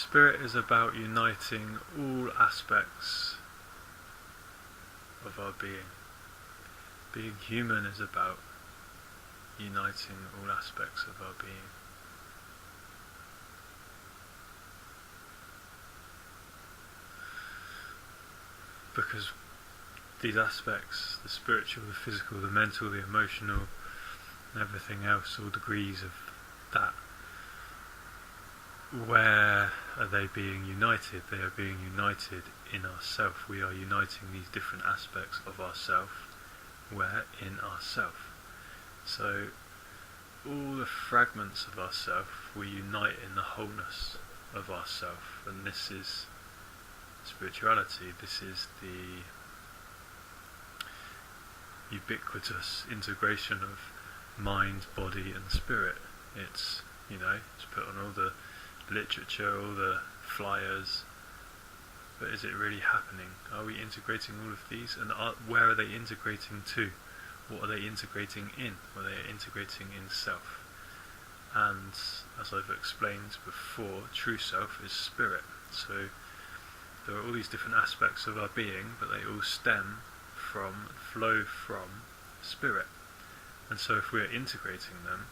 Spirit is about uniting all aspects of our being. Being human is about uniting all aspects of our being. Because these aspects, the spiritual, the physical, the mental, the emotional, and everything else, all degrees of that, where are they being united? They are being united in ourself. We are uniting these different aspects of ourself. Where? In ourself. So all the fragments of ourself, we unite in the wholeness of ourself, and this is spirituality. This is the ubiquitous integration of mind, body and spirit. It's put on all the literature, all the flyers, but is it really happening? Are we integrating all of these? And where are they integrating to? What are they integrating in? Well, they are integrating in self. And as I've explained before, true self is spirit. So there are all these different aspects of our being, but they all flow from spirit. And so if we are integrating them,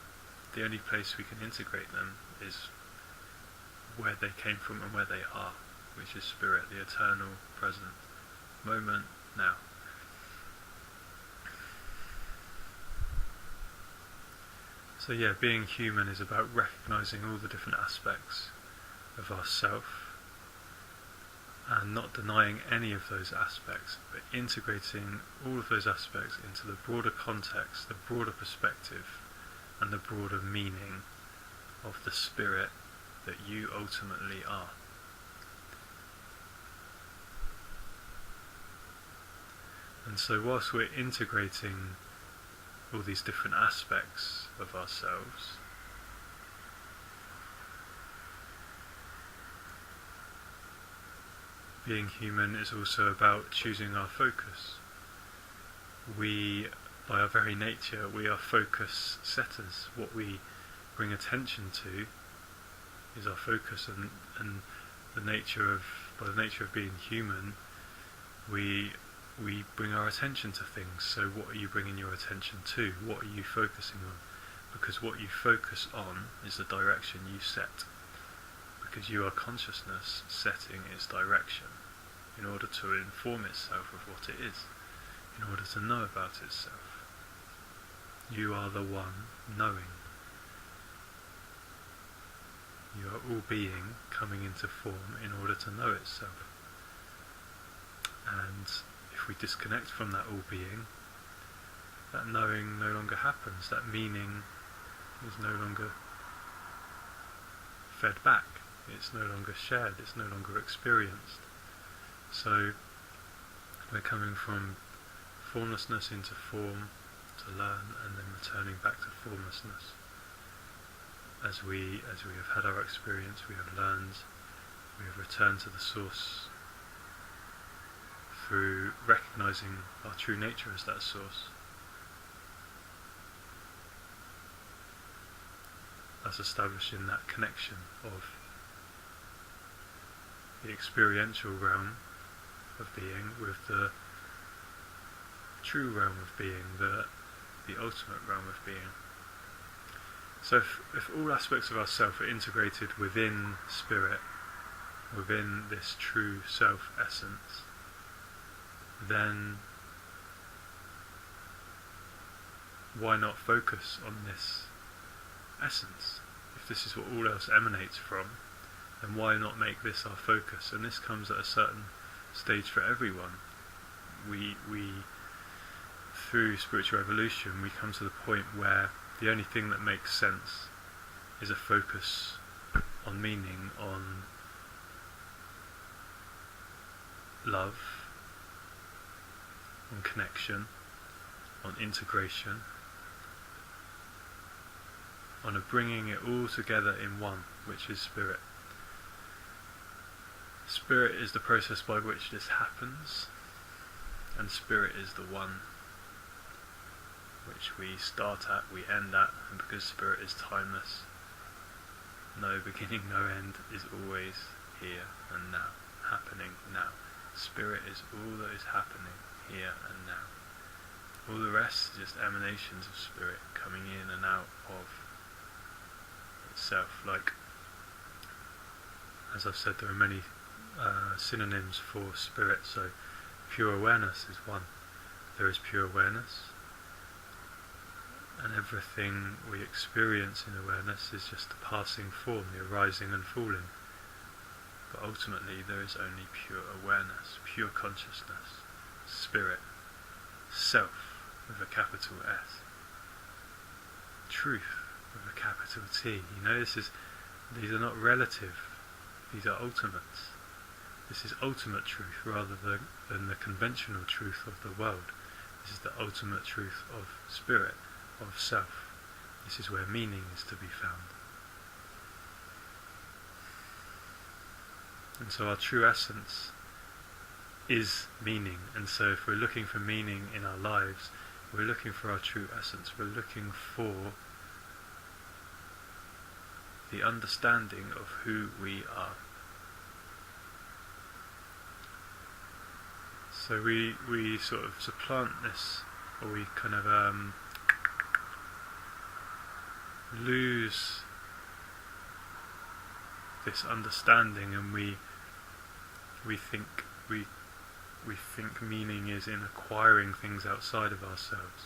the only place we can integrate them is where they came from and where they are, which is spirit, the eternal, present, moment, now. So yeah, being human is about recognizing all the different aspects of ourself and not denying any of those aspects, but integrating all of those aspects into the broader context, the broader perspective, and the broader meaning of the spirit that you ultimately are. And so whilst we're integrating all these different aspects of ourselves, being human is also about choosing our focus. We, by our very nature, we are focus setters. What we bring attention to is our focus, and by the nature of being human, we bring our attention to things. So what are you bringing your attention to? What are you focusing on? Because what you focus on is the direction you set. Because you are consciousness setting its direction in order to inform itself of what it is, in order to know about itself. You are the one knowing. You are all being coming into form in order to know itself. And if we disconnect from that all being, that knowing no longer happens, that meaning is no longer fed back, it's no longer shared, it's no longer experienced. So we're coming from formlessness into form to learn, and then returning back to formlessness. As we have had our experience, we have learned, we have returned to the source through recognizing our true nature as that source. As establishing that connection of the experiential realm of being with the true realm of being, the ultimate realm of being. So if all aspects of ourself are integrated within spirit, within this true self essence, then why not focus on this essence? If this is what all else emanates from, then why not make this our focus? And this comes at a certain stage for everyone. We through spiritual evolution, we come to the point where the only thing that makes sense is a focus on meaning, on love, on connection, on integration, on a bringing it all together in one, which is spirit. Spirit is the process by which this happens, and spirit is the one which we start at, we end at, and because spirit is timeless, no beginning, no end, is always here and now, happening now. Spirit is all that is happening here and now. All the rest is just emanations of spirit coming in and out of itself. Like, as I've said, there are many synonyms for spirit. So pure awareness is one. There is pure awareness, and everything we experience in awareness is just a passing form, the arising and falling. But ultimately there is only pure awareness, pure consciousness, spirit, self with a capital S, truth with a capital T. You know, these are not relative, these are ultimates. This is ultimate truth rather than the conventional truth of the world. This is the ultimate truth of spirit, of self. This is where meaning is to be found. And so our true essence is meaning. And so if we're looking for meaning in our lives, we're looking for our true essence. We're looking for the understanding of who we are. So we sort of supplant this, or we kind of lose this understanding, and we think meaning is in acquiring things outside of ourselves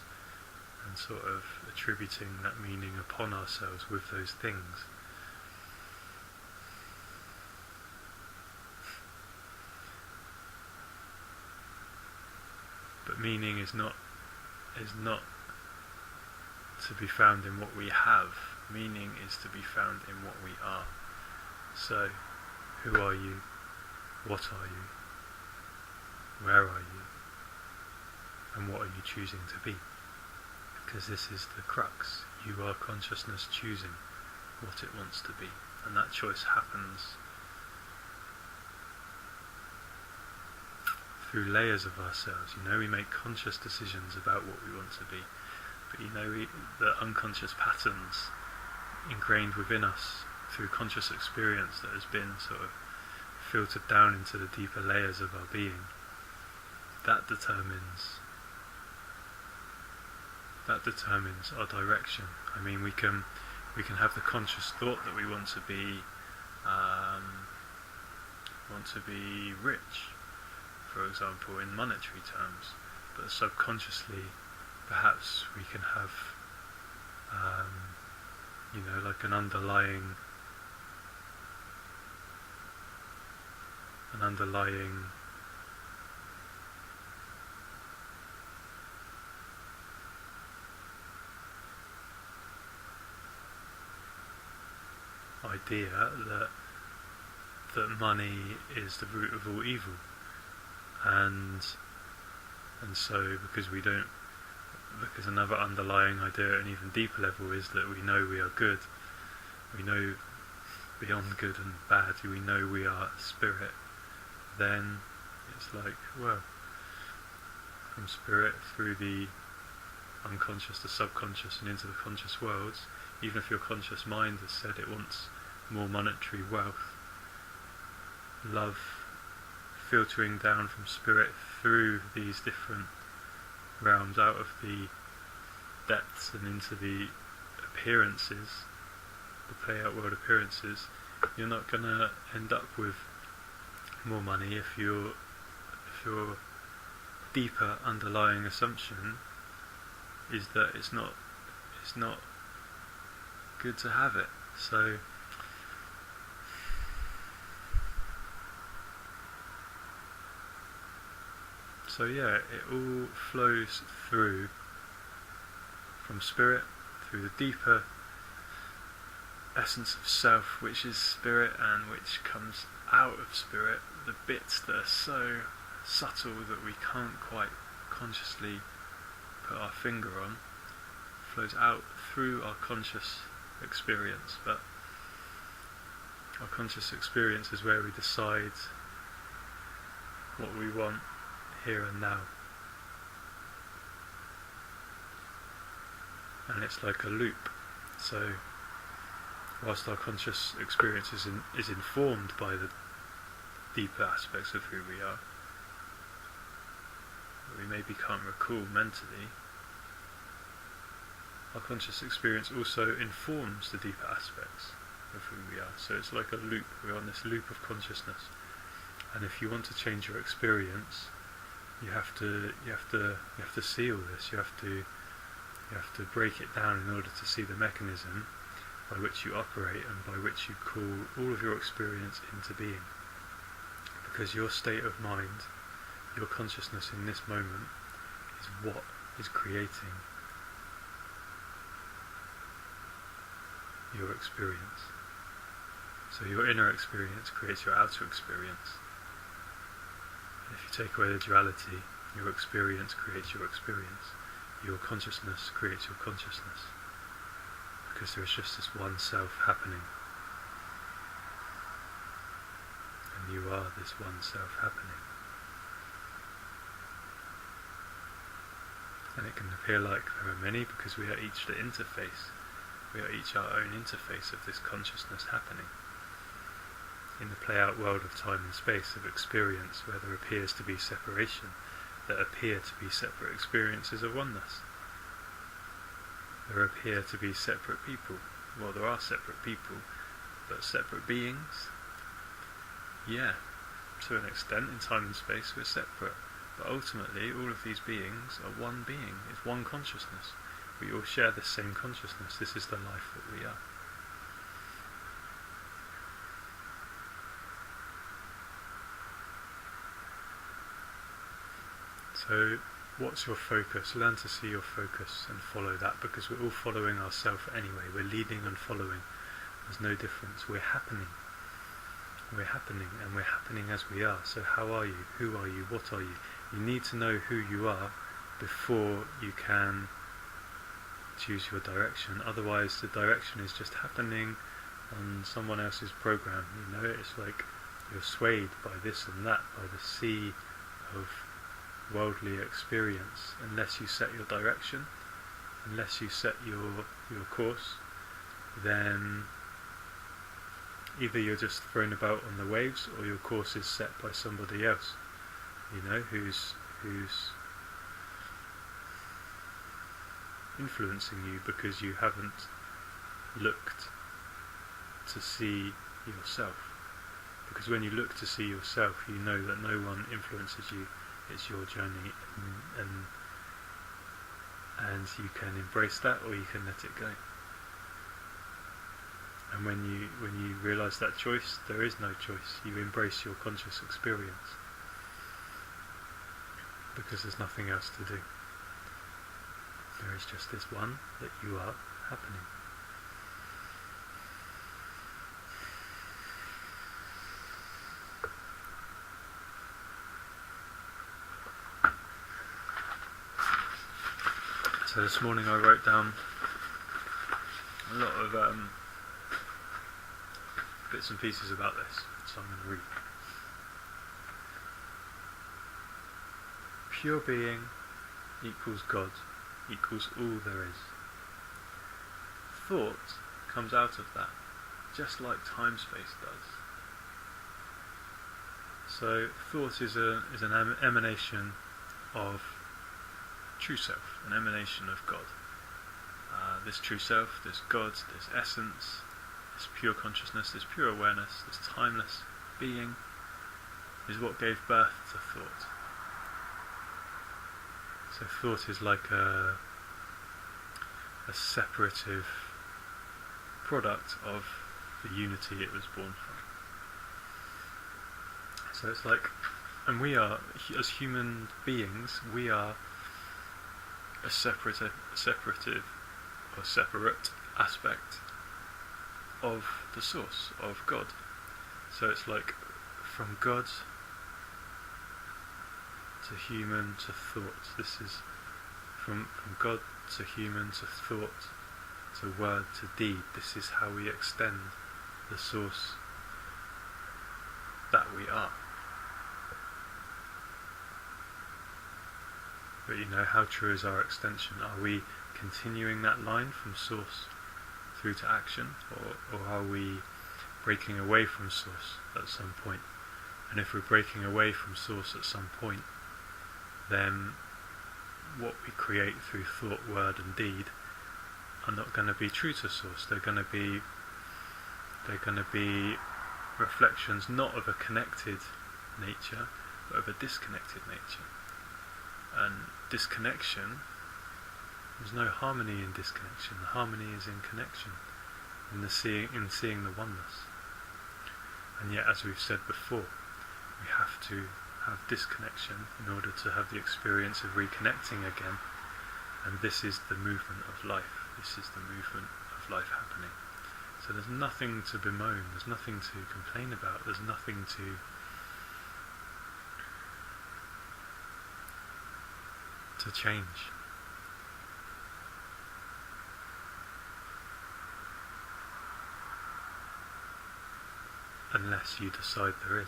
and sort of attributing that meaning upon ourselves with those things. But meaning is not to be found in what we have. Meaning is to be found in what we are. So, who are you? What are you? Where are you? And what are you choosing to be? Because this is the crux. You are consciousness choosing what it wants to be. And that choice happens through layers of ourselves. You know, we make conscious decisions about what we want to be. But you know, the unconscious patterns ingrained within us through conscious experience that has been sort of filtered down into the deeper layers of our being, that determines our direction. I mean, we can have the conscious thought that we want to be rich, for example, in monetary terms, but subconsciously perhaps we can have like an underlying idea that money is the root of all evil, and so because another underlying idea at an even deeper level is that we know we are good, we know beyond good and bad, we know we are spirit, then it's like, well, from spirit through the unconscious to subconscious and into the conscious worlds, even if your conscious mind has said it wants more monetary wealth, love filtering down from spirit through these different realms out of the depths and into the appearances, the play out world appearances, you're not going to end up with more money if your deeper underlying assumption is that it's not good to have it. So yeah, it all flows through from spirit, through the deeper essence of self, which is spirit, and which comes out of spirit, the bits that are so subtle that we can't quite consciously put our finger on, flows out through our conscious experience. But our conscious experience is where we decide what we want here and now, and it's like a loop. So whilst our conscious experience is informed by the deeper aspects of who we are, that we maybe can't recall mentally, our conscious experience also informs the deeper aspects of who we are. So it's like a loop. We're on this loop of consciousness, and if you want to change your experience, you have to see all this. You have to break it down in order to see the mechanism by which you operate and by which you call all of your experience into being. Because your state of mind, your consciousness in this moment, is what is creating your experience. So your inner experience creates your outer experience. If you take away the duality, your experience creates your experience. Your consciousness creates your consciousness. Because there is just this one self happening. And you are this one self happening. And it can appear like there are many because we are each the interface. We are each our own interface of this consciousness happening. In the play-out world of time and space, of experience, where there appears to be separation, there appear to be separate experiences of oneness. There appear to be separate people. Well, there are separate people, but separate beings? Yeah, to an extent, in time and space we're separate. But ultimately, all of these beings are one being. It's one consciousness. We all share the same consciousness. This is the life that we are. So, what's your focus? Learn to see your focus and follow that, because we're all following ourselves anyway. We're leading and following. There's no difference. We're happening. We're happening, and we're happening as we are. So how are you? Who are you? What are you? You need to know who you are before you can choose your direction. Otherwise, the direction is just happening on someone else's program. You know, it's like you're swayed by this and that, by the sea of worldly experience. Unless you set your direction, unless you set your course, then either you're just thrown about on the waves, or your course is set by somebody else, you know, who's influencing you because you haven't looked to see yourself. Because when you look to see yourself, you know that no one influences you. It's your journey, and you can embrace that, or you can let it go. And when you realise that choice, there is no choice. You embrace your conscious experience, because there's nothing else to do. There is just this one that you are happening. So this morning I wrote down a lot of bits and pieces about this, so I'm going to read. Pure being equals God, equals all there is. Thought comes out of that, just like time-space does. So thought is an emanation of true self, an emanation of God. This true self, this God, this essence, this pure consciousness, this pure awareness, this timeless being is what gave birth to thought. So thought is like a separative product of the unity it was born from. So it's like, and we are, as human beings, we are a separate aspect of the source, of God. So it's like from God to human to thought. This is from God to human to thought to word to deed. This is how we extend the source that we are. But you know, how true is our extension? Are we continuing that line from source through to action, or are we breaking away from source at some point? And if we're breaking away from source at some point, then what we create through thought, word and deed are not going to be true to source. They're going to be reflections not of a connected nature, but of a disconnected nature. And disconnection, there's no harmony in disconnection. The harmony is in connection, in seeing the oneness. And yet, as we've said before, we have to have disconnection in order to have the experience of reconnecting again. And this is the movement of life. This is the movement of life happening. So there's nothing to bemoan, there's nothing to complain about, there's nothing to change. Unless you decide there is.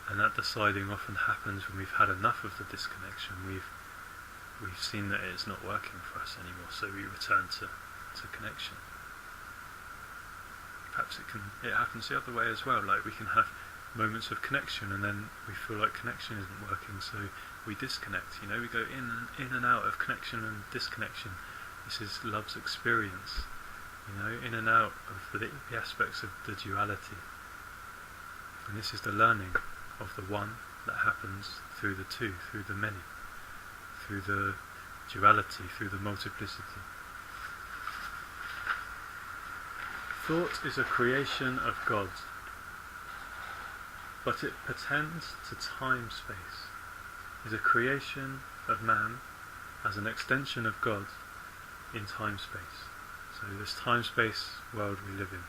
And that deciding often happens when we've had enough of the disconnection. We've seen that it's not working for us anymore, so we return to connection. Perhaps it happens the other way as well. Like we can have moments of connection, and then we feel like connection isn't working, so we disconnect. We go in and out of connection and disconnection. This is love's experience. In and out of the aspects of the duality. And this is the learning of the one that happens through the two, through the many, through the duality, through the multiplicity. Thought is a creation of God, but it pertains to time-space, is a creation of man as an extension of God in time-space. So this time-space world we live in,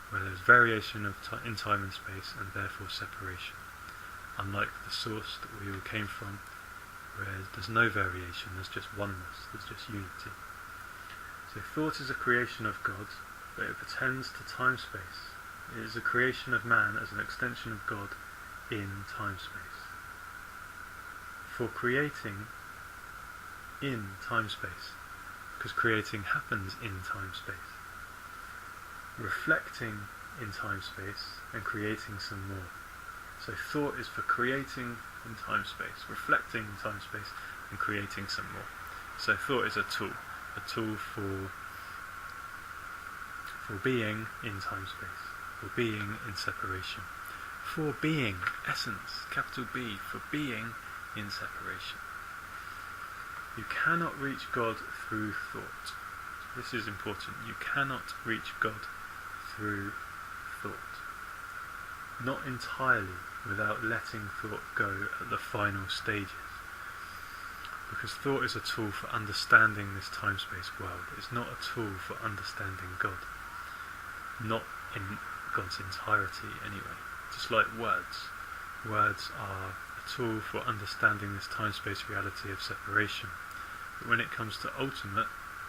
where there's variation in time and space, and therefore separation. Unlike the source that we all came from, where there's no variation, there's just oneness, there's just unity. So thought is a creation of God, but it pertains to time-space. It is a creation of man as an extension of God in time-space. For creating in time-space, because creating happens in time-space. Reflecting in time-space and creating some more. So thought is for creating in time-space, reflecting in time-space and creating some more. So thought is a tool for being in time-space, for being in separation. For being, essence, capital B, for being in separation. You cannot reach God through thought. This is important. You cannot reach God through thought. Not entirely without letting thought go at the final stages. Because thought is a tool for understanding this time-space world. It's not a tool for understanding God. Not in God's entirety anyway. Just like words. Words are a tool for understanding this time-space reality of separation. But when it comes to ultimate,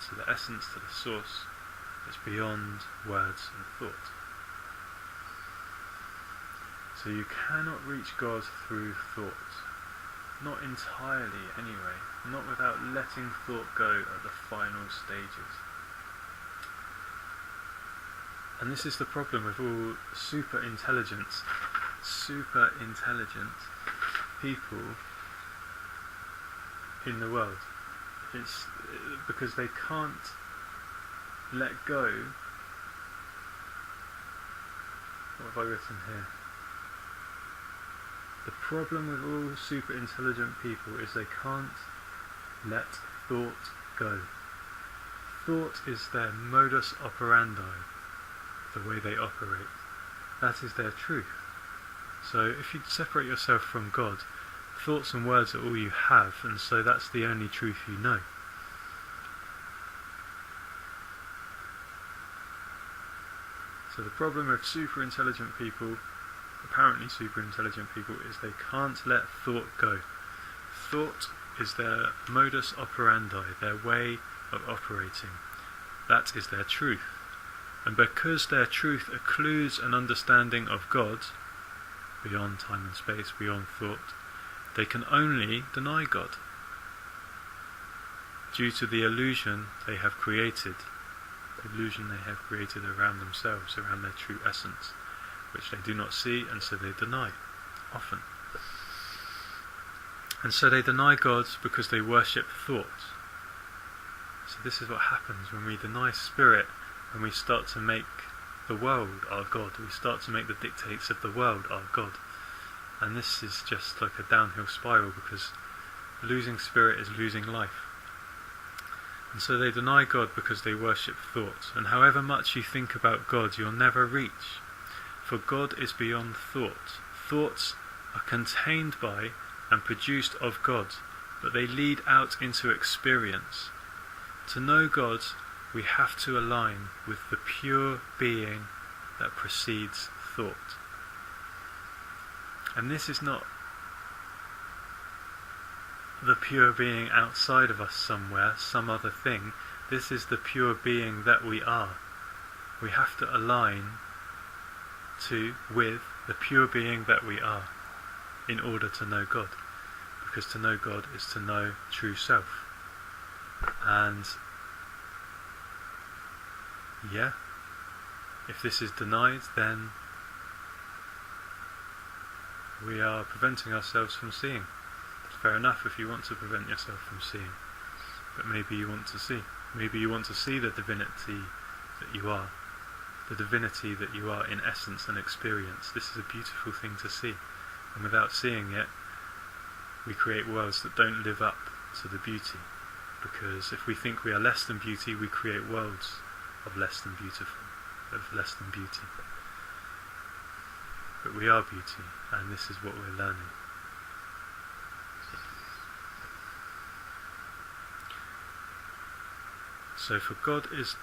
to the essence, to the source, it's beyond words and thought. So you cannot reach God through thought. Not entirely anyway. Not without letting thought go at the final stages. And this is the problem with all super intelligent people in the world. It's because they can't let go. What have I written here? The problem with all super intelligent people is they can't let thought go. Thought is their modus operandi, the way they operate. That is their truth. So if you separate yourself from God, thoughts and words are all you have, and so that's the only truth you know. So the problem with super intelligent people, apparently super intelligent people, is they can't let thought go. Thought is their modus operandi, their way of operating. That is their truth. And because their truth occludes an understanding of God, beyond time and space, beyond thought, they can only deny God. due to the illusion they have created around themselves, around their true essence, which they do not see, and so they deny, often. And so they deny God because they worship thought. So this is what happens when we deny spirit, when we start to make the world our God. We start to make the dictates of the world our God. And this is just like a downhill spiral, because losing spirit is losing life. And so they deny God because they worship thought. And however much you think about God, you'll never reach. For God is beyond thought. Thoughts are contained by and produced of God, but they lead out into experience. To know God, we have to align with the pure being that precedes thought. And this is not the pure being outside of us somewhere, some other thing. This is the pure being that we are. We have to align with the pure being that we are in order to know God. Because to know God is to know true self. And yeah, if this is denied, then we are preventing ourselves from seeing. Fair enough if you want to prevent yourself from seeing, but maybe you want to see. Maybe you want to see the divinity that you are, in essence and experience. This is a beautiful thing to see, and without seeing it, we create worlds that don't live up to the beauty, because if we think we are less than beauty, we create worlds of less than beautiful, of less than beauty. But we are beauty, and this is what we're learning. So for God is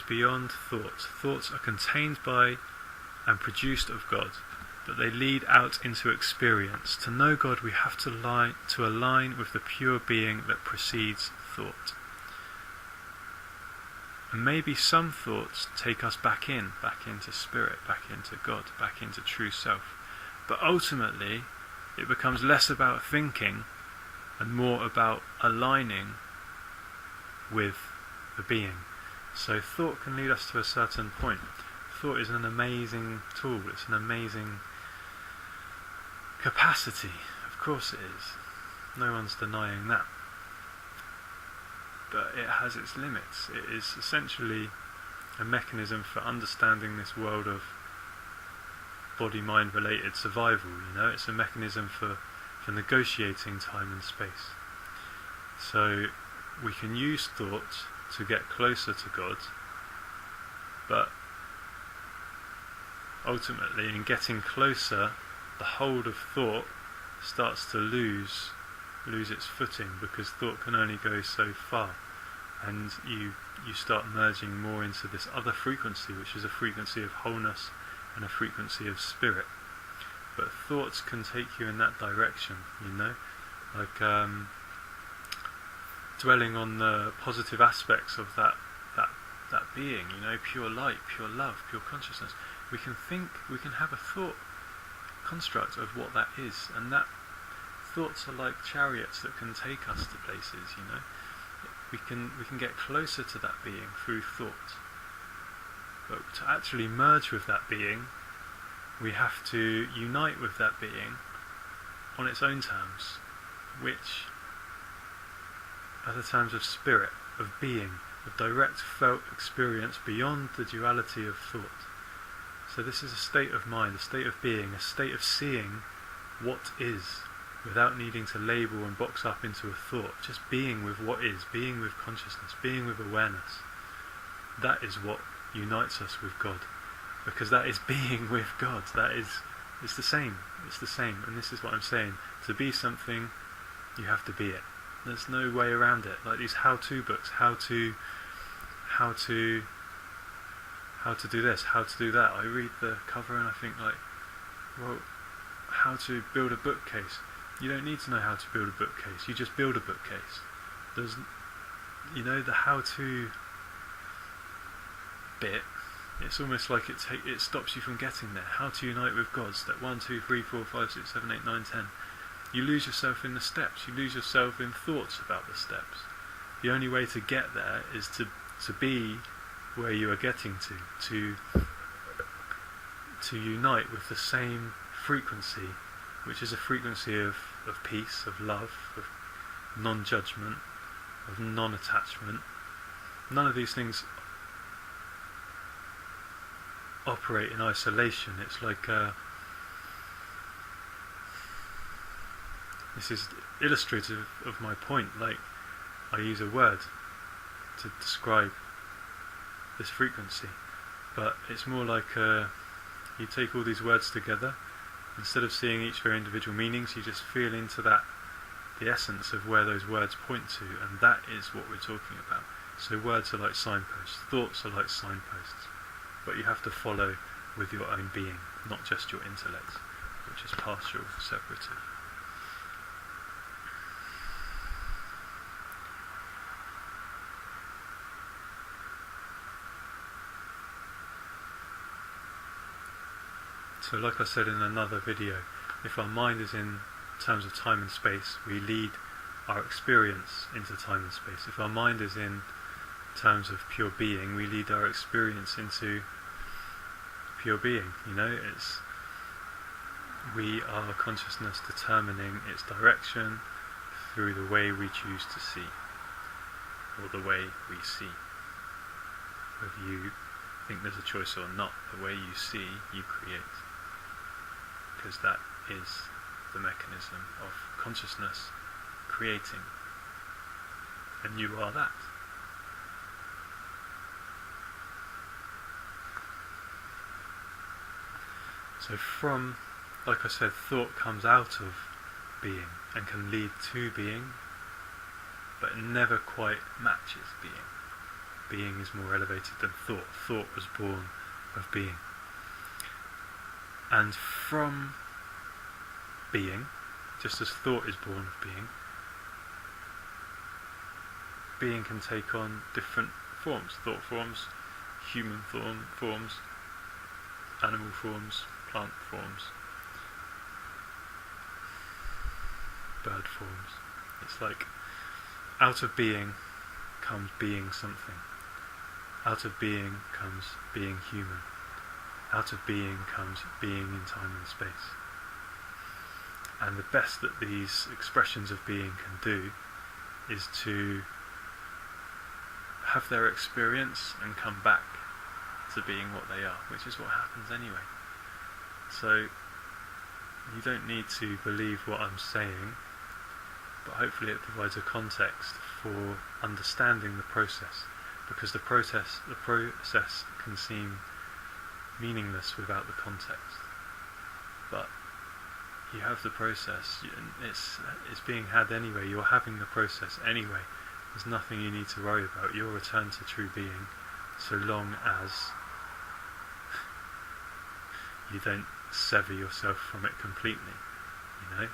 beyond thoughts. Thoughts are contained by and produced of God, but they lead out into experience. To know God, we have to align with the pure being that precedes thought. And maybe some thoughts take us back into spirit, back into God, back into true self. But ultimately, it becomes less about thinking and more about aligning with the being. So thought can lead us to a certain point. Thought is an amazing tool, it's an amazing capacity, of course it is. No one's denying that. But it has its limits. It is essentially a mechanism for understanding this world of body-mind related survival, It's a mechanism for negotiating time and space. So we can use thought to get closer to God, but ultimately in getting closer, the hold of thought starts to lose its footing, because thought can only go so far, and you start merging more into this other frequency, which is a frequency of wholeness and a frequency of spirit. But thoughts can take you in that direction, like dwelling on the positive aspects of that being, pure light, pure love, pure consciousness. We can have a thought construct of what that is, and that thoughts are like chariots that can take us to places, We can get closer to that being through thought. But to actually merge with that being, we have to unite with that being on its own terms, which are the terms of spirit, of being, of direct felt experience beyond the duality of thought. So this is a state of mind, a state of being, a state of seeing what is, without needing to label and box up into a thought, just being with what is, being with consciousness, being with awareness. That is what unites us with God, because that is being with God. It's the same, and this is what I'm saying. To be something, you have to be it. There's no way around it. Like these how-to books, how to do this, how to do that. I read the cover and I think well, how to build a bookcase. You don't need to know how to build a bookcase. You just build a bookcase. There's, the how-to bit. It's almost like it stops you from getting there. How to unite with God. Step 1, 2, 3, 4, 5, 6, 7, 8, 9, 10. You lose yourself in the steps. You lose yourself in thoughts about the steps. the only way to get there is to be where you are getting to unite with the same frequency, which is a frequency of peace, of love, of non-judgment, of non-attachment. None of these things operate in isolation. It's like this is illustrative of my point. Like, I use a word to describe this frequency, but it's more like you take all these words together. Instead of seeing each their individual meanings, you just feel into that, the essence of where those words point to, and that is what we're talking about. So words are like signposts, thoughts are like signposts, but you have to follow with your own being, not just your intellect, which is partial, separative. So like I said in another video, if our mind is in terms of time and space, we lead our experience into time and space. If our mind is in terms of pure being, we lead our experience into pure being. You know, we are consciousness determining its direction through the way we choose to see, or the way we see. Whether you think there's a choice or not, the way you see, you create. Because that is the mechanism of consciousness creating, and you are that. So from, like I said, thought comes out of being and can lead to being, but it never quite matches being. Being is more elevated than thought. Thought was born of being. And from being, just as thought is born of being, being can take on different forms. Thought forms, human forms, animal forms, plant forms, bird forms. It's like out of being comes being something. Out of being comes being human. Out of being comes being in time and space. And the best that these expressions of being can do is to have their experience and come back to being what they are, which is what happens anyway. So you don't need to believe what I'm saying, but hopefully it provides a context for understanding the process, because the process can seem meaningless without the context. But you have the process, it's being had anyway, you're having the process anyway. There's nothing you need to worry about. You'll return to true being so long as you don't sever yourself from it completely, you know?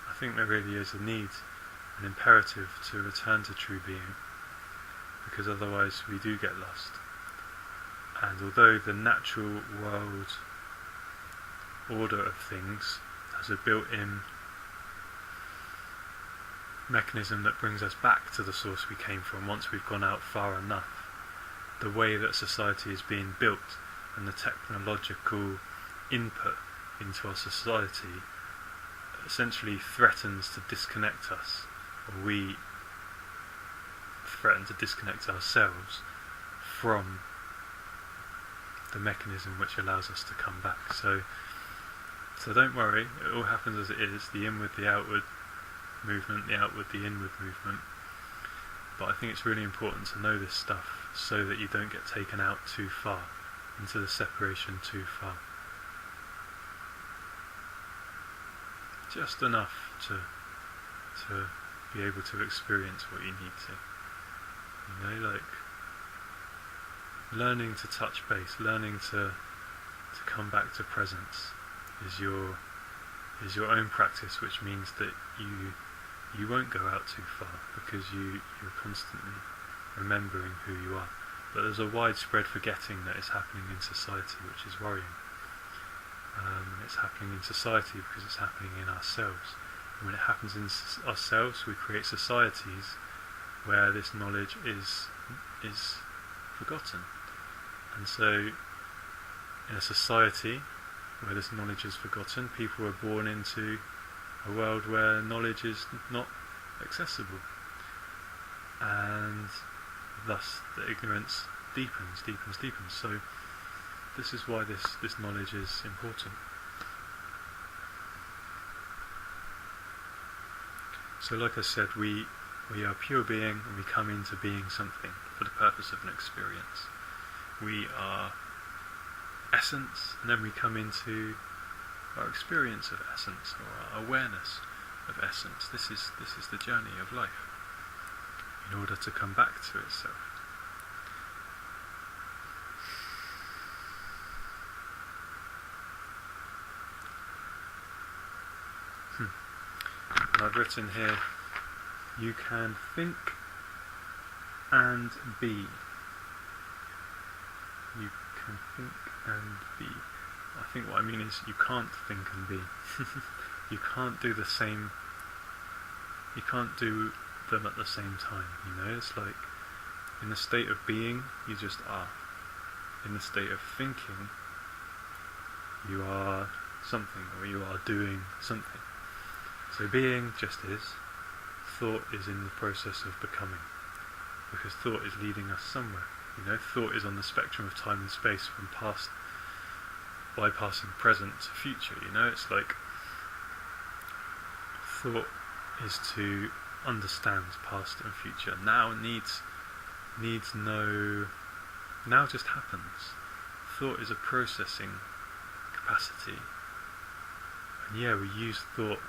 I think there really is a need, an imperative to return to true being, because otherwise we do get lost. And although the natural world order of things has a built-in mechanism that brings us back to the source we came from once we've gone out far enough, the way that society is being built and the technological input into our society essentially threatens to disconnect us, or we threaten to disconnect ourselves from the mechanism which allows us to come back. So don't worry, it all happens as it is, the inward, the outward movement, the outward, the inward movement. But I think it's really important to know this stuff so that you don't get taken out too far, into the separation too far. Just enough to be able to experience what you need to. You know, like learning to touch base, learning to come back to presence is your own practice, which means that you won't go out too far because you're constantly remembering who you are. But there's a widespread forgetting that is happening in society, which is worrying. It's happening in society because it's happening in ourselves. And when it happens in ourselves, we create societies where this knowledge is forgotten. And so, in a society where this knowledge is forgotten, people are born into a world where knowledge is not accessible, and thus the ignorance deepens. So this is why this knowledge is important. So like I said, we are pure being, and we come into being something for the purpose of an experience. We are essence, and then we come into our experience of essence, or our awareness of essence. This is the journey of life, in order to come back to itself. And I've written here, you can think and be. You can think and be. I think what I mean is you can't think and be. You can't do the same. You can't do them at the same time. You know, it's like in the state of being, you just are. In the state of thinking, you are something, or you are doing something. So being just is. Thought is in the process of becoming, because thought is leading us somewhere. You know, thought is on the spectrum of time and space, from past, bypassing present to future. You know, it's like thought is to understand past and future. Now needs no. Now just happens. Thought is a processing capacity, and yeah, we use thought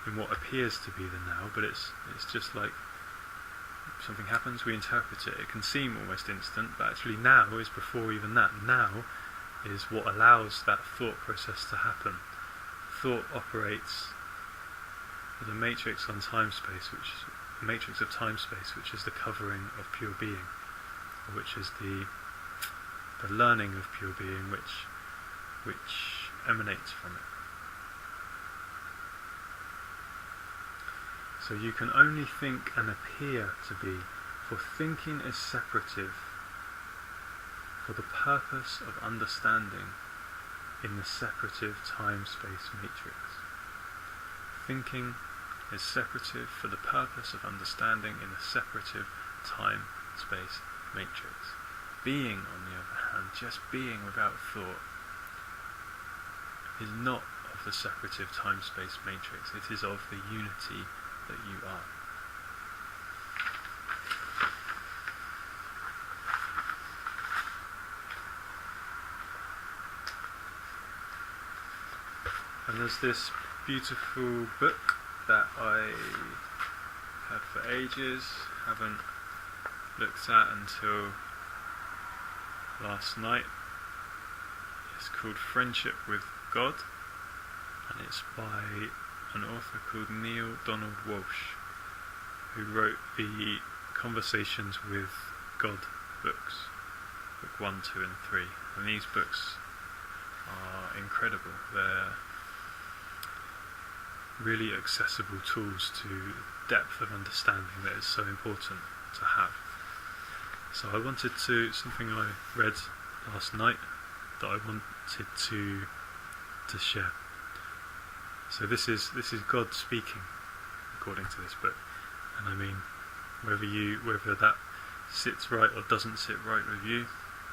in what appears to be the now, but it's just like something happens, we interpret it. It can seem almost instant, but actually now is before even that. Now is what allows that thought process to happen. Thought operates as a matrix on time-space, which is a matrix of time-space, which is the covering of pure being, which is the learning of pure being, which emanates from it. So you can only think and appear to be, for thinking is separative for the purpose of understanding in the separative time-space matrix. Thinking is separative for the purpose of understanding in the separative time-space matrix. Being, on the other hand, just being without thought, is not of the separative time-space matrix. It is of the unity that you are. And there's this beautiful book that I had for ages, haven't looked at until last night. It's called Friendship with God, and it's by an author called Neil Donald Walsh, who wrote the Conversations with God books, book 1, 2 and 3. And these books are incredible. They're really accessible tools to depth of understanding that is so important to have. So I wanted to, something I read last night that I wanted to share. So this is God speaking, according to this book. And I mean, whether that sits right or doesn't sit right with you,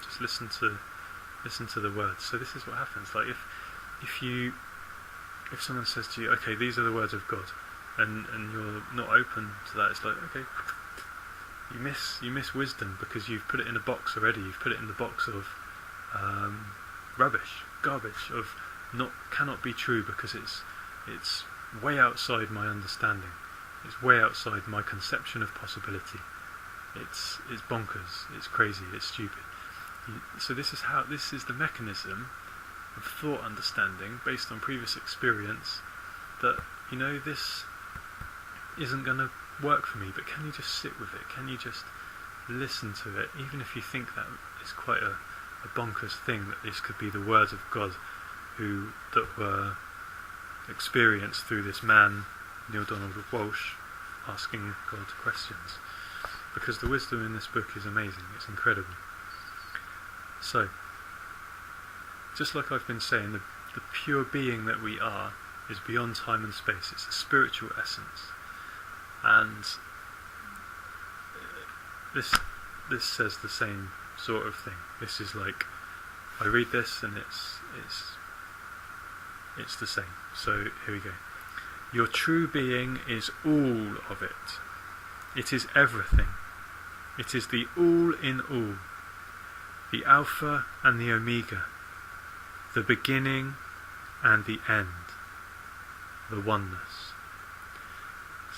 just listen to the words. So this is what happens. Like if someone says to you, okay, these are the words of God, and you're not open to that, it's like, okay, you miss wisdom, because you've put it in a box already. You've put it in the box of rubbish, garbage, of cannot be true, because it's way outside my understanding. It's way outside my conception of possibility. It's bonkers. It's crazy. It's stupid. So this is the mechanism of thought understanding based on previous experience, that, you know, this isn't going to work for me, but can you just sit with it? Can you just listen to it? Even if you think that is quite a bonkers thing, that this could be the words of God, that were experienced through this man, Neil Donald Walsh, asking God questions. Because the wisdom in this book is amazing, it's incredible. So, just like I've been saying, the pure being that we are is beyond time and space. It's a spiritual essence. And this says the same sort of thing. This is like, I read this and it's the same. So here we go. Your true being is all of it. It is everything. It is the all in all, the Alpha and the Omega, the beginning and the end, the oneness.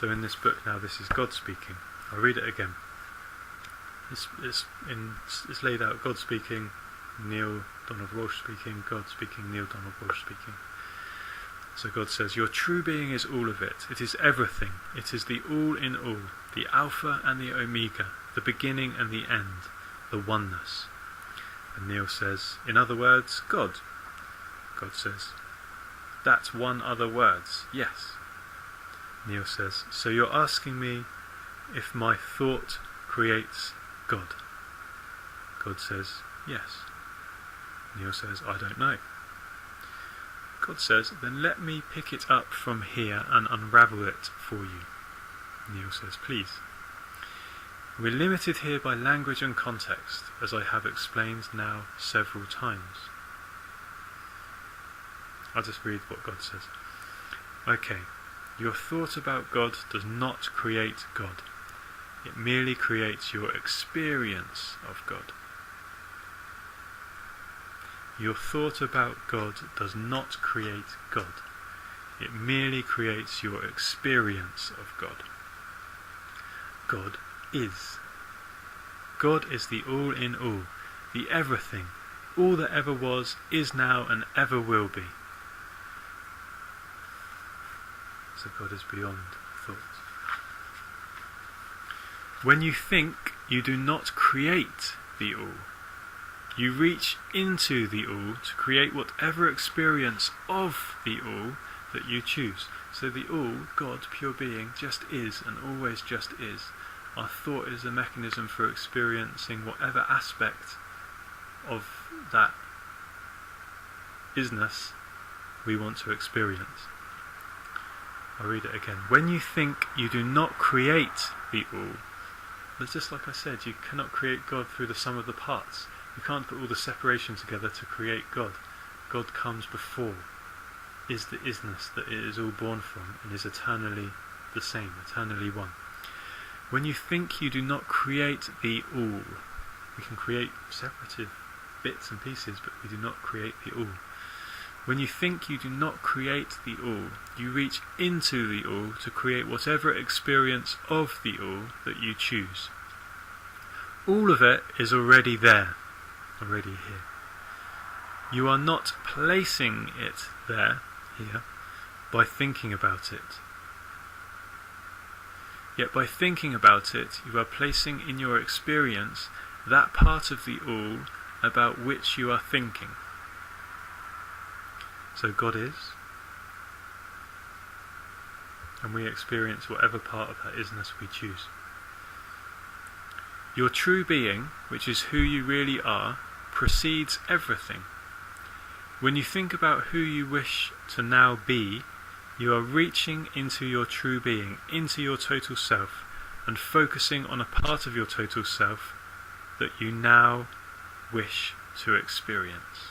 So in this book now, this is God speaking. I'll read it again. It's laid out, God speaking, Neil Donald Walsh speaking, God speaking, Neil Donald Walsh speaking. So God says, your true being is all of it. It is everything. It is the all in all, the Alpha and the Omega, the beginning and the end, the oneness. And Neil says, in other words, God. God says, that's one other words, yes. Neil says, so you're asking me if my thought creates God? God says, yes. Neil says, I don't know. God says, then let me pick it up from here and unravel it for you. Neil says, please. We're limited here by language and context, as I have explained now several times. I'll just read what God says. Okay, your thought about God does not create God. It merely creates your experience of God. Your thought about God does not create God. It merely creates your experience of God. God is. God is the all in all, the everything, all that ever was, is now, and ever will be. So God is beyond thought. When you think, you do not create the all. You reach into the all to create whatever experience of the all that you choose. So the all, God, pure being, just is and always just is. Our thought is a mechanism for experiencing whatever aspect of that isness we want to experience. I'll read it again. When you think, you do not create the all. But just like I said, you cannot create God through the sum of the parts. You can't put all the separation together to create God. God comes before, is the isness that it is all born from, and is eternally the same, eternally one. When you think, you do not create the all. We can create separative bits and pieces, but we do not create the all. When you think, you do not create the all. You reach into the all to create whatever experience of the all that you choose. All of it is already there, already here. You are not placing it there, here, by thinking about it. Yet by thinking about it, you are placing in your experience that part of the all about which you are thinking. So God is, and we experience whatever part of that isness we choose. Your true being, which is who you really are, precedes everything. When you think about who you wish to now be, you are reaching into your true being, into your total self, and focusing on a part of your total self that you now wish to experience.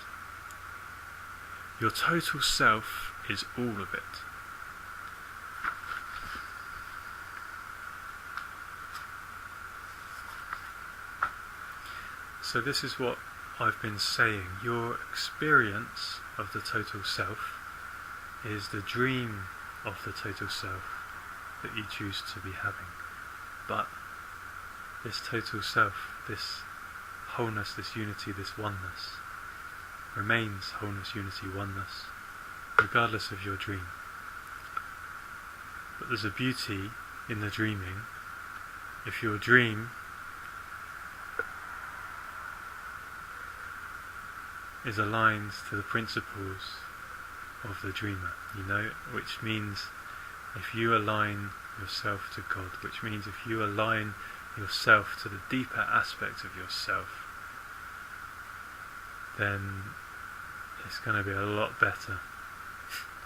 Your total self is all of it. So this is what I've been saying. Your experience of the total self is the dream of the total self that you choose to be having. But this total self, this wholeness, this unity, this oneness, remains wholeness, unity, oneness, regardless of your dream. But there's a beauty in the dreaming. If your dream is aligned to the principles of the dreamer, which means if you align yourself to God, which means if you align yourself to the deeper aspect of yourself, then it's going to be a lot better.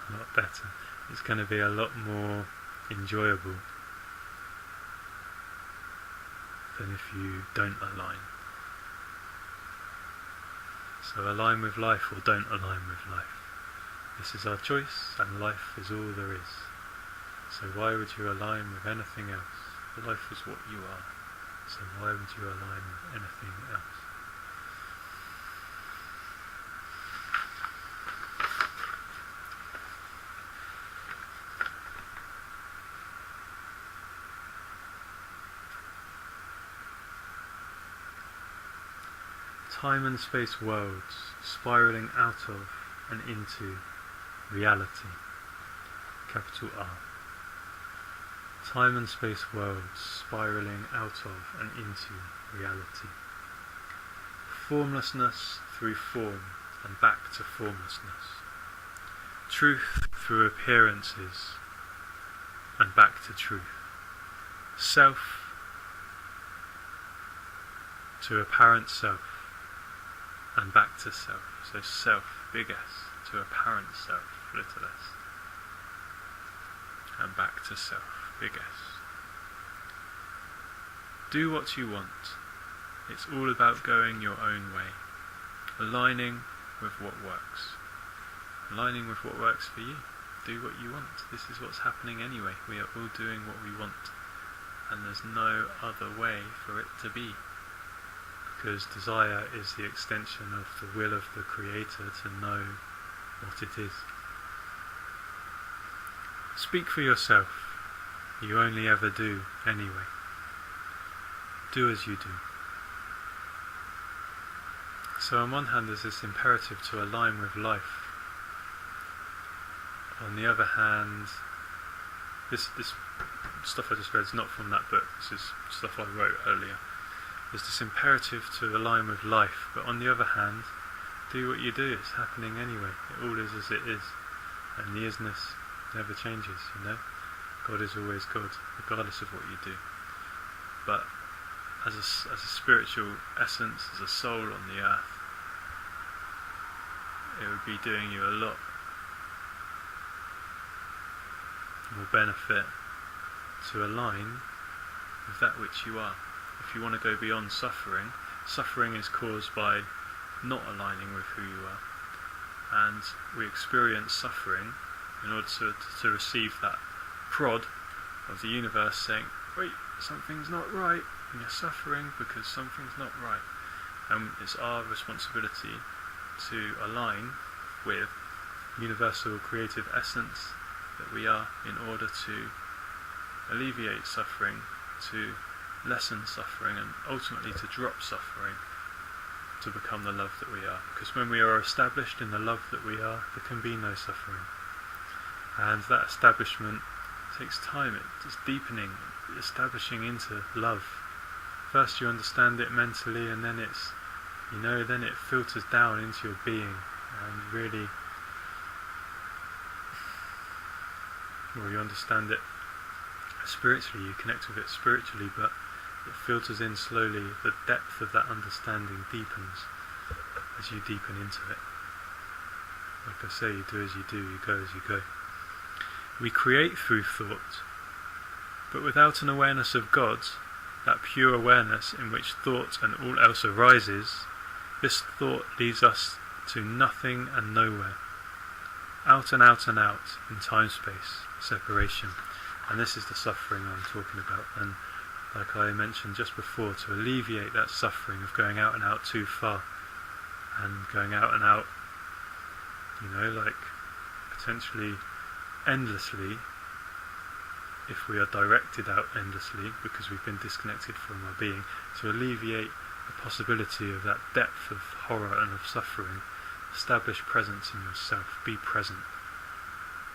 A lot better. It's going to be a lot more enjoyable than if you don't align. So align with life or don't align with life. This is our choice, and life is all there is. So why would you align with anything else? Life is what you are. So why would you align with anything else? Time and space worlds spiralling out of and into reality. Capital R. Time and space worlds spiralling out of and into reality. Formlessness through form and back to formlessness. Truth through appearances and back to truth. Self to apparent self and back to self. So self, big S, to apparent self, little s, and back to self, big S. Do what you want. It's all about going your own way, aligning with what works. Aligning with what works for you. Do what you want. This is what's happening anyway. We are all doing what we want, and there's no other way for it to be. Because desire is the extension of the will of the Creator to know what it is. Speak for yourself. You only ever do anyway. Do as you do. So on one hand there's this imperative to align with life. On the other hand, this stuff I just read is not from that book. This is stuff I wrote earlier. There's this imperative to align with life, but on the other hand, do what you do. It's happening anyway. It all is as it is, and the isness never changes. God is always God, regardless of what you do. But as a spiritual essence, as a soul on the earth, it would be doing you a lot more benefit to align with that which you are. If you want to go beyond suffering, suffering is caused by not aligning with who you are. And we experience suffering in order to receive that prod of the universe saying, wait, something's not right, and you're suffering because something's not right. And it's our responsibility to align with universal creative essence that we are in order to alleviate suffering, to lessen suffering, and ultimately to drop suffering, to become the love that we are. Because when we are established in the love that we are, there can be no suffering. And that establishment takes time. It's deepening, establishing into love. First you understand it mentally, and then then it filters down into your being, and really, well, you understand it spiritually, you connect with it spiritually, but it filters in slowly. The depth of that understanding deepens as you deepen into it. Like I say, you do as you do, you go as you go. We create through thought, but without an awareness of God, that pure awareness in which thought and all else arises, this thought leads us to nothing and nowhere, out and out and out in time-space separation. And this is the suffering I'm talking about. And like I mentioned just before, to alleviate that suffering of going out and out too far, and going out and out, like potentially endlessly, if we are directed out endlessly because we've been disconnected from our being, to alleviate the possibility of that depth of horror and of suffering, establish presence in yourself. Be present.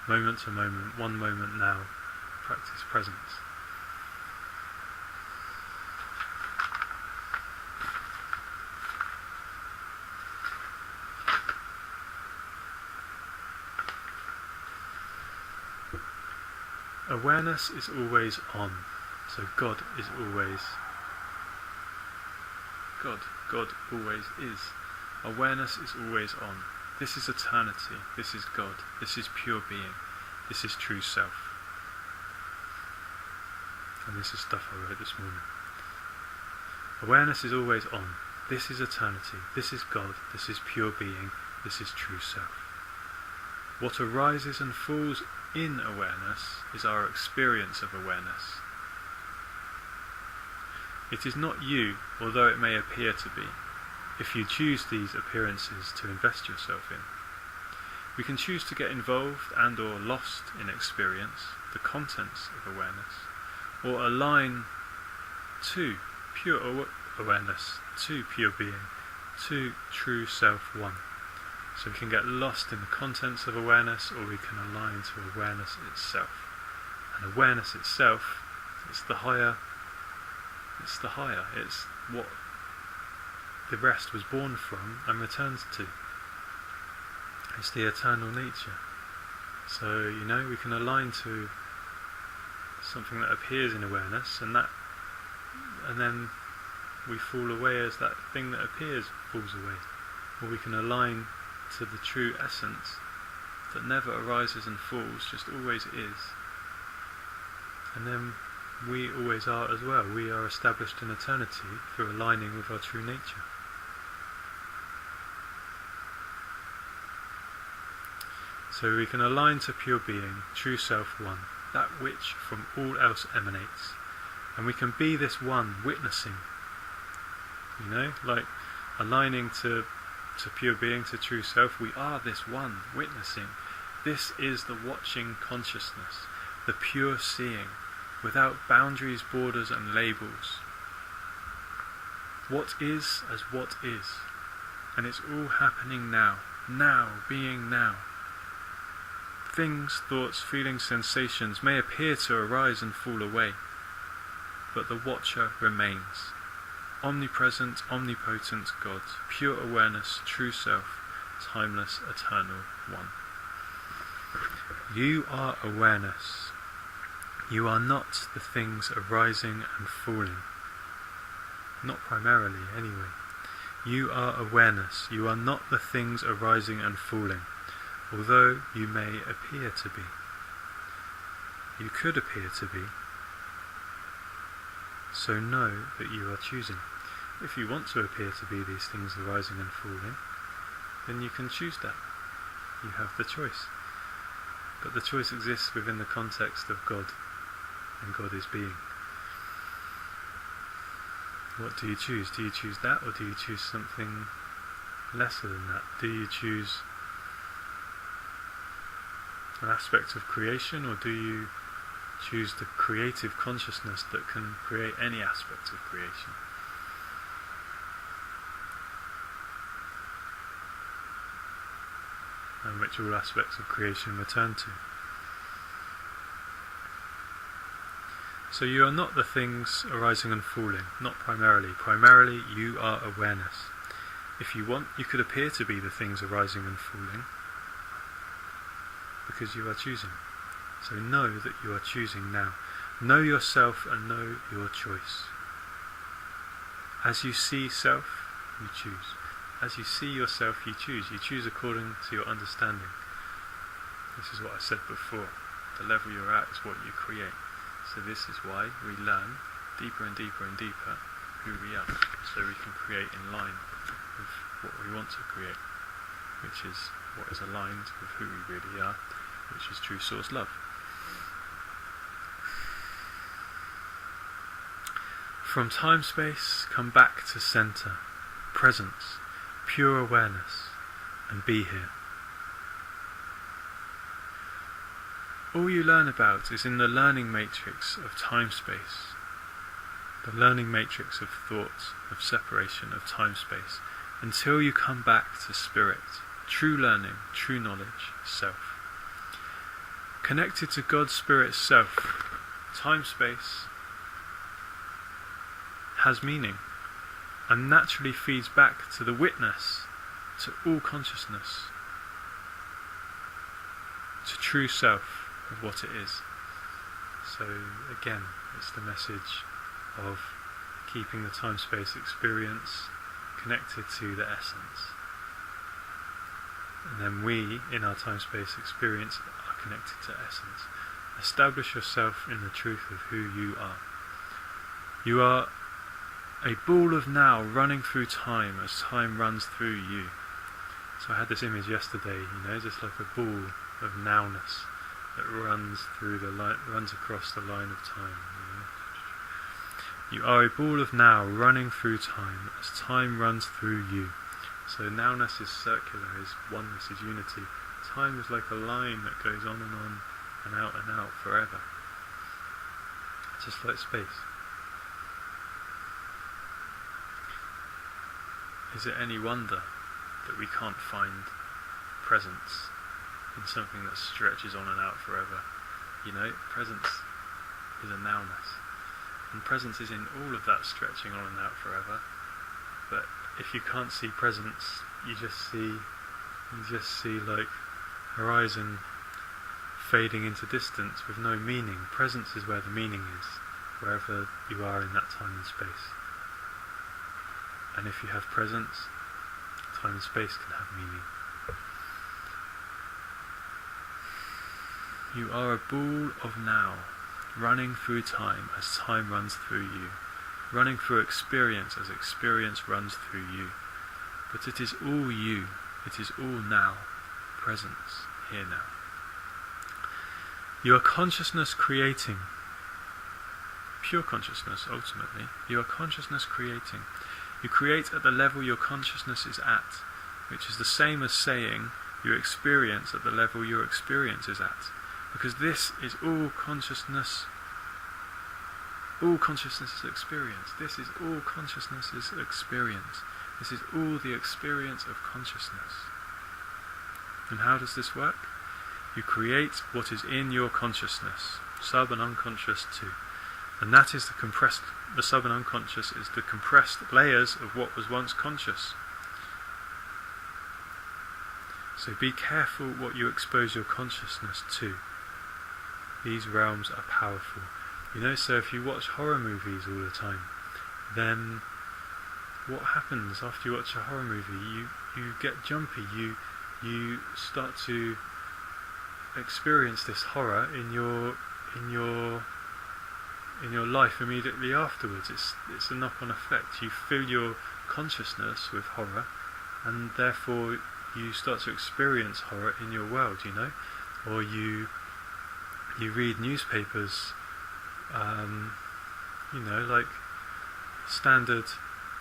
Moment to moment, one moment now. Practice presence. Awareness is always on. So God is always God. God always is. Awareness is always on. This is eternity. This is God. This is pure being. This is true self. And this is stuff I wrote this morning. Awareness is always on. This is eternity. This is God. This is pure being. This is true self. What arises and falls in awareness is our experience of awareness. It is not you, although it may appear to be, if you choose these appearances to invest yourself in. We can choose to get involved and or lost in experience, the contents of awareness, or align to pure awareness, to pure being, to true self one. So we can get lost in the contents of awareness, or we can align to awareness itself. And awareness itself, it's the higher, it's what the rest was born from and returns to. It's the eternal nature. So, we can align to something that appears in awareness, and then we fall away as that thing that appears falls away. Or we can align to the true essence that never arises and falls, just always is. And then we always are as well. We are established in eternity through aligning with our true nature. So we can align to pure being, true self one, that which from all else emanates. And we can be this one witnessing, like aligning to pure being, to true self. We are this one witnessing. This is the watching consciousness, the pure seeing, without boundaries, borders and labels. What is as what is. And it's all happening now, being now. Things, thoughts, feelings, sensations may appear to arise and fall away, but the watcher remains. Omnipresent, omnipotent God, pure awareness, true self, timeless, eternal one. You are awareness. You are not the things arising and falling. Not primarily, anyway. You are awareness. You are not the things arising and falling, although you may appear to be. You could appear to be. So know that you are choosing. If you want to appear to be these things arising and falling, then you can choose that. You have the choice. But the choice exists within the context of God, and God is being. What do you choose? Do you choose that, or do you choose something lesser than that? Do you choose an aspect of creation, or do you choose the creative consciousness that can create any aspect of creation? And which all aspects of creation return to. So you are not the things arising and falling, not primarily. Primarily you are awareness. If you want, you could appear to be the things arising and falling, because you are choosing. So know that you are choosing now. Know yourself and know your choice. As you see self, you choose. As you see yourself, you choose. You choose according to your understanding. This is what I said before. The level you're at is what you create. So this is why we learn deeper and deeper and deeper who we are, so we can create in line with what we want to create, which is what is aligned with who we really are, which is true source love. From time-space, come back to center, presence, pure awareness, and be here. All you learn about is in the learning matrix of time-space, the learning matrix of thought, of separation, of time-space, until you come back to spirit, true learning, true knowledge, self. Connected to God's spirit self, time-space has meaning and naturally feeds back to the witness, to all consciousness, to true self of what it is. So again, it's the message of keeping the time-space experience connected to the essence. And then we, in our time-space experience, are connected to essence. Establish yourself in the truth of who you are. You are a ball of now running through time as time runs through you. So I had this image yesterday, just like a ball of nowness that runs through the line, runs across the line of time. You are a ball of now running through time as time runs through you. So nowness is circular, is oneness, is unity. Time is like a line that goes on and out forever. Just like space. Is it any wonder that we can't find presence in something that stretches on and out forever? Presence is a nowness. And presence is in all of that stretching on and out forever. But if you can't see presence, you just see like horizon fading into distance with no meaning. Presence is where the meaning is, wherever you are in that time and space. And if you have presence, time and space can have meaning. You are a ball of now, running through time as time runs through you, running through experience as experience runs through you. But it is all you, it is all now, presence, here now. You are consciousness creating, pure consciousness ultimately. You are consciousness creating. You create at the level your consciousness is at, which is the same as saying you experience at the level your experience is at. Because this is all consciousness. All consciousness is experience. This is all consciousness is experience. This is all the experience of consciousness. And how does this work? You create what is in your consciousness, sub and unconscious too. And that is the sub and unconscious is the compressed layers of what was once conscious. So be careful what you expose your consciousness to. These realms are powerful. So if you watch horror movies all the time, then what happens after you watch a horror movie? You get jumpy, you start to experience this horror in your life immediately afterwards. It's a knock-on effect. You fill your consciousness with horror, and therefore you start to experience horror in your world, or you read newspapers, like standard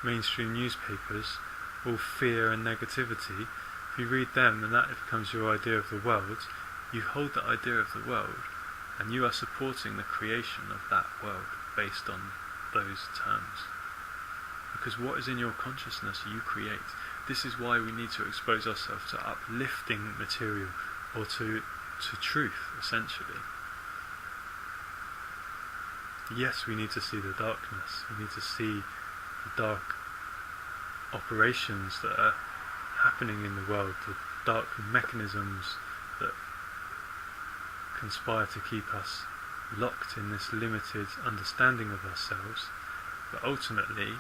mainstream newspapers, all fear and negativity. If you read them and that becomes your idea of the world, you hold that idea of the world and you are supporting the creation of that world based on those terms. Because what is in your consciousness you create. This is why we need to expose ourselves to uplifting material, or to truth, essentially. Yes, we need to see the darkness. We need to see the dark operations that are happening in the world, the dark mechanisms that conspire to keep us locked in this limited understanding of ourselves. But ultimately,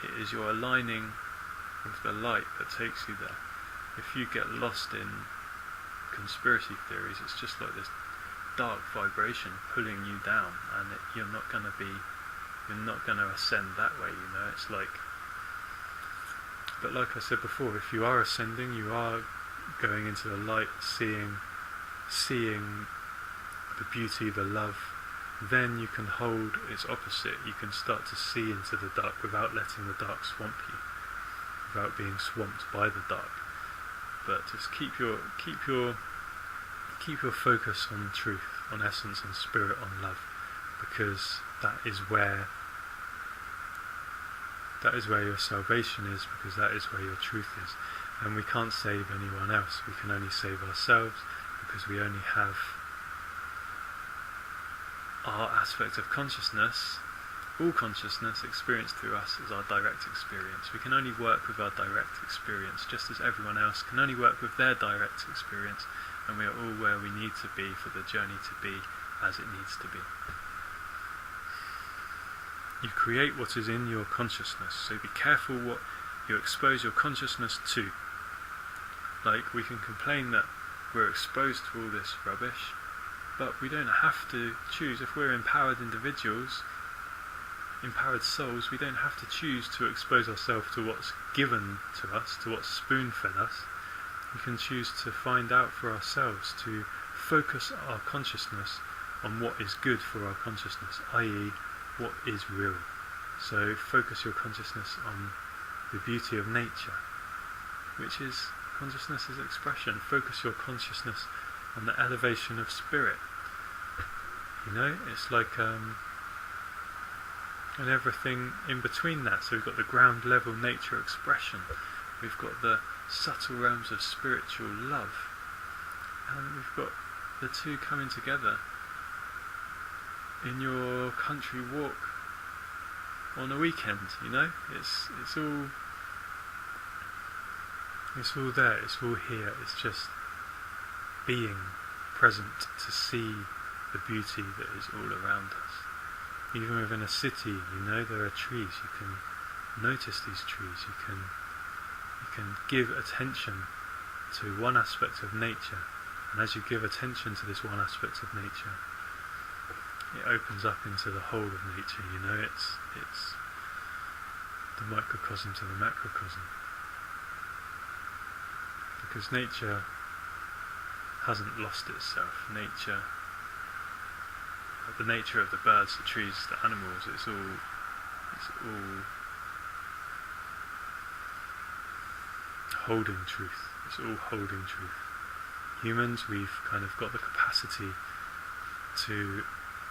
it is your aligning with the light that takes you there. If you get lost in conspiracy theories, it's just like this dark vibration pulling you down, and you're not going to ascend that way. It's like, but like I said before, if you are ascending, you are going into the light, seeing the beauty, the love. Then you can hold its opposite. You can start to see into the dark without letting the dark swamp you, without being swamped by the dark. But just keep your focus on truth, on essence and spirit, on love, because that is where your salvation is, because that is where your truth is. And we can't save anyone else. We can only save ourselves, because we only have our aspect of consciousness. All consciousness experienced through us is our direct experience. We can only work with our direct experience, just as everyone else can only work with their direct experience, and we are all where we need to be for the journey to be as it needs to be. You create what is in your consciousness, so be careful what you expose your consciousness to. Like, we can complain that we're exposed to all this rubbish, but we don't have to choose. If we're empowered individuals, empowered souls, we don't have to choose to expose ourselves to what's given to us, to what's spoon-fed us. We can choose to find out for ourselves, to focus our consciousness on what is good for our consciousness, i.e. what is real. So focus your consciousness on the beauty of nature, which is consciousness as expression. Focus your consciousness on the elevation of spirit. You know, it's like and everything in between that. So we've got the ground level nature expression, we've got the subtle realms of spiritual love, and we've got the two coming together in your country walk on a weekend. You know, it's all there, it's all here. It's just being present to see the beauty that is all around us. Even within a city, you know, there are trees. You can notice these trees. You can give attention to one aspect of nature, and as you give attention to this one aspect of nature, it opens up into the whole of nature. You know, it's the microcosm to the macrocosm, because nature hasn't lost itself. Nature, the nature of the birds, the trees, the animals, it's all holding truth. It's all holding truth. Humans, we've kind of got the capacity to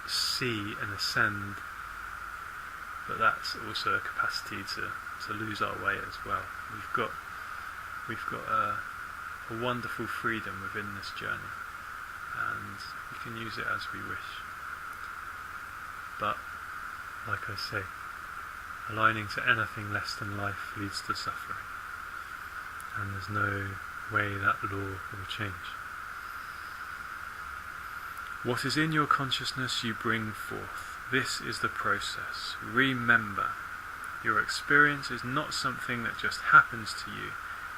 see and ascend, but that's also a capacity to lose our way as well. We've got a wonderful freedom within this journey, and we can use it as we wish. But, like I say, aligning to anything less than life leads to suffering, and there's no way that law will change. What is in your consciousness you bring forth. This is the process. Remember, your experience is not something that just happens to you.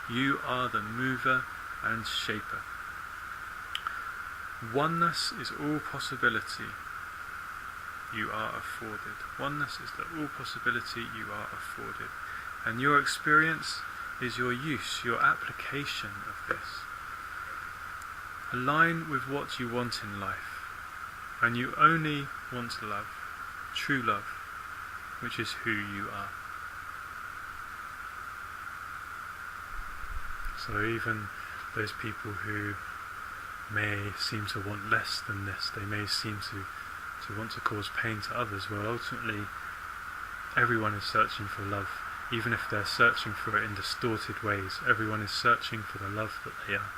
You are the mover and shaper. Oneness is all possibility you are afforded. Oneness is the all possibility you are afforded. And your experience is your use, your application of this. Align with what you want in life. And you only want love, true love, which is who you are. So even those people who may seem to want less than this, they may seem to want to cause pain to others, well, ultimately everyone is searching for love. Even if they're searching for it in distorted ways, everyone is searching for the love that they are,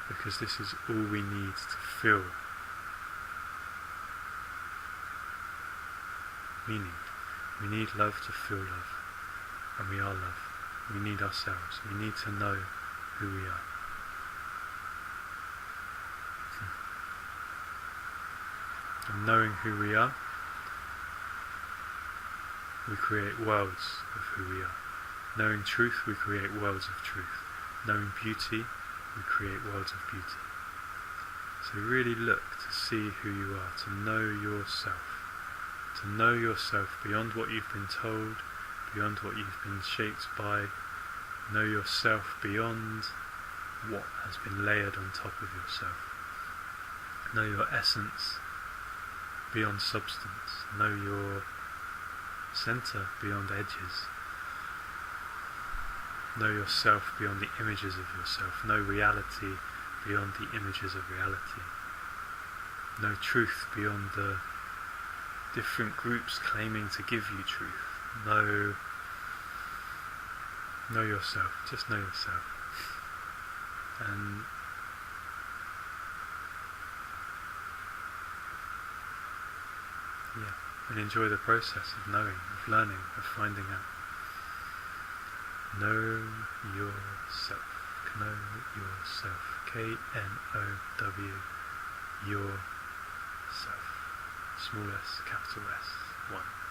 because this is all we need to feel meaning. We need love to feel love, and we are love. We need ourselves. We need to know who we are. And knowing who we are, we create worlds of who we are. Knowing truth, we create worlds of truth. Knowing beauty, we create worlds of beauty. So really look to see who you are, to know yourself. To know yourself beyond what you've been told, beyond what you've been shaped by. Know yourself beyond what has been layered on top of yourself. Know your essence beyond substance. Know your center beyond edges. Know yourself beyond the images of yourself. Know reality beyond the images of reality. Know truth beyond the different groups claiming to give you truth. Know yourself. Just know yourself. And enjoy the process of knowing, of learning, of finding out. Know yourself. Know yourself. K-N-O-W. Yourself. small s, capital S, 1.